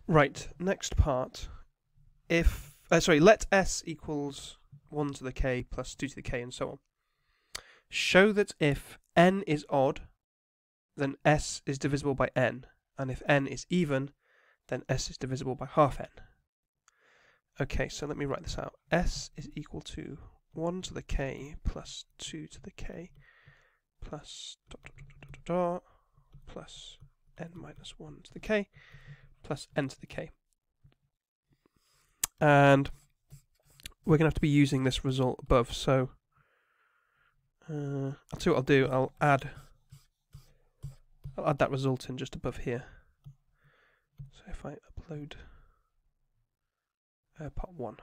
Right, next part. If let s equals 1 to the k plus 2 to the k and so on. Show that if n is odd, then s is divisible by n, and if n is even, then s is divisible by half n. Okay, so let me write this out. S is equal to 1 to the k plus 2 to the k plus plus n minus 1 to the k plus n to the k. And we're going to have to be using this result above, so I'll tell you what I'll do. I'll add that result in just above here. So if I upload part 1,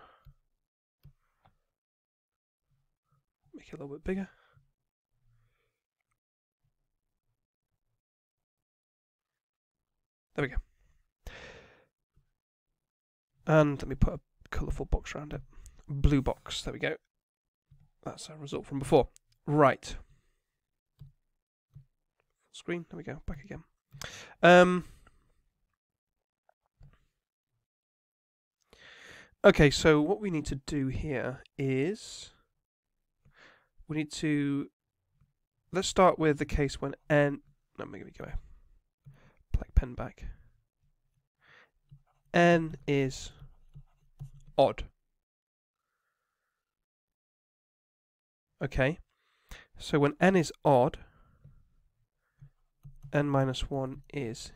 make it a little bit bigger. There we go. And let me put a colourful box around it. Blue box, there we go. That's our result from before. Right. Screen, there we go, back again. Okay, so what we need to do here is let's start with the case when n, no, let me go black pen back. N is odd. Okay, so when n is odd, n minus 1 is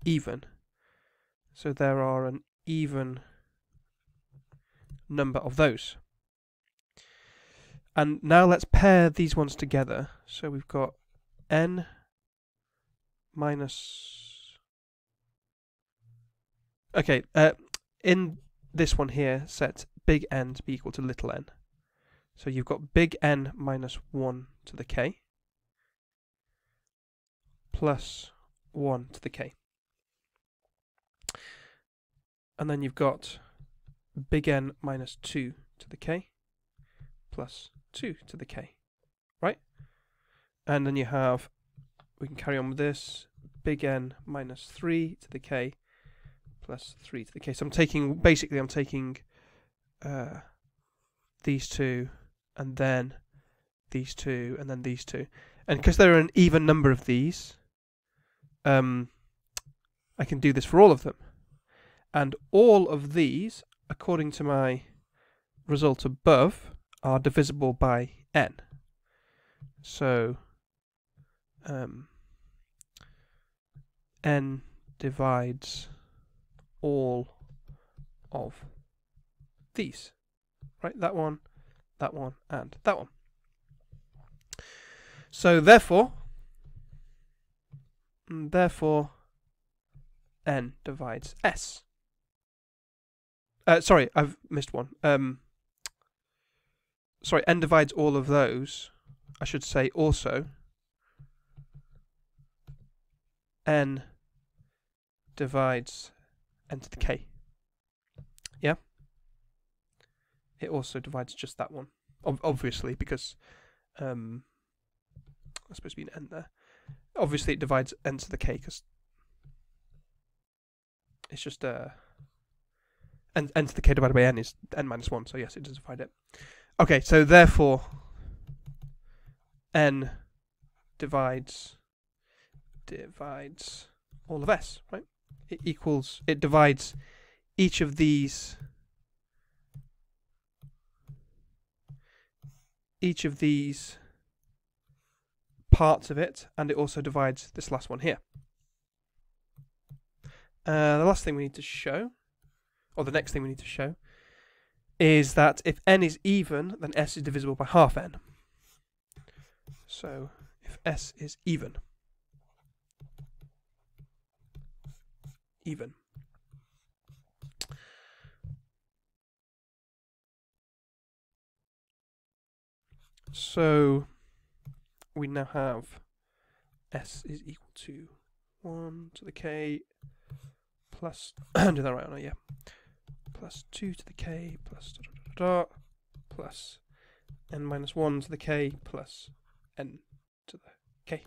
even. So there are an even number of those. And now let's pair these ones together. So we've got n minus... Okay, in this one here, set big N to be equal to little n. So you've got big N minus 1 to the k plus 1 to the k. And then you've got big N minus 2 to the k plus 2 to the k, right? And then you have, we can carry on with this, big N minus 3 to the k plus 3 to the k. So I'm taking these two, and then these two, and then these two. And because there are an even number of these, I can do this for all of them. And all of these, according to my result above, are divisible by n. So n divides all of these. Right, that one, and that one. So therefore n divides s. Sorry, I've missed one. Sorry, n divides all of those. I should say also n divides n to the k. Yeah? It also divides just that one. Obviously, because there's supposed to be an n there. Obviously, it divides n to the k because it's just n to the k divided by n is n minus 1. So yes, it does divide it. Okay, so therefore n divides all of s, right? It divides each of these parts of it, and it also divides this last one here. The last thing we need to show, or the next thing we need to show, is that if n is even, then s is divisible by half n. So if s is even, so we now have s is equal to 1 to the k plus, do that right or not, yeah, plus 2 to the k plus plus n minus 1 to the k plus n to the k.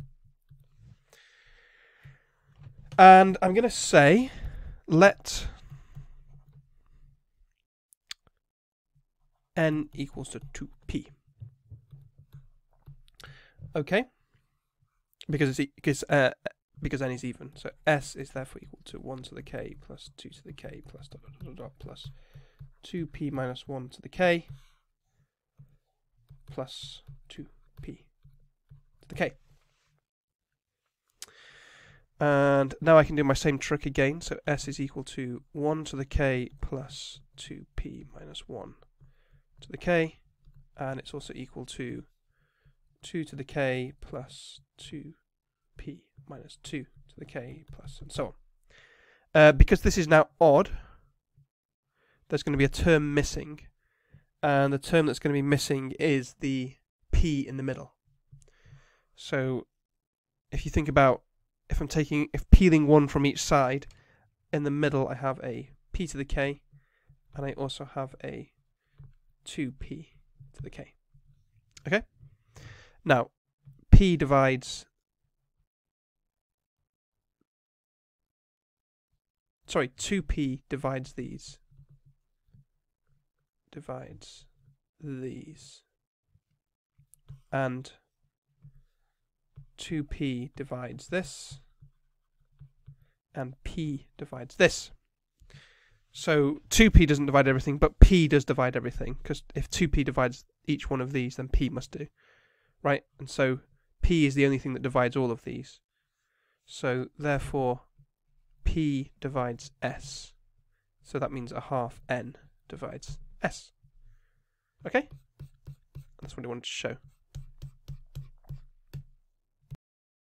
And I'm going to say let n equals to 2p. Okay, because n is even, so s is therefore equal to 1 to the k plus 2 to the k plus dot dot dot dot plus 2p minus 1 to the k plus 2p to the k. And now I can do my same trick again, so s is equal to 1 to the k plus 2p minus 1 to the k, and it's also equal to 2 to the k plus 2p minus 2 to the k plus, and so on. Because this is now odd, there's going to be a term missing, and the term that's going to be missing is the p in the middle. So if you think about, if peeling 1 from each side, in the middle I have a p to the k, and I also have a 2p to the k. Okay? Now, p divides... Sorry, 2p divides these. Divides these. And 2p divides this. And p divides this. So 2p doesn't divide everything, but p does divide everything, because if 2p divides each one of these, then p must do. Right? And so p is the only thing that divides all of these. So therefore p divides s. So that means a half n divides s. Okay? That's what I wanted to show.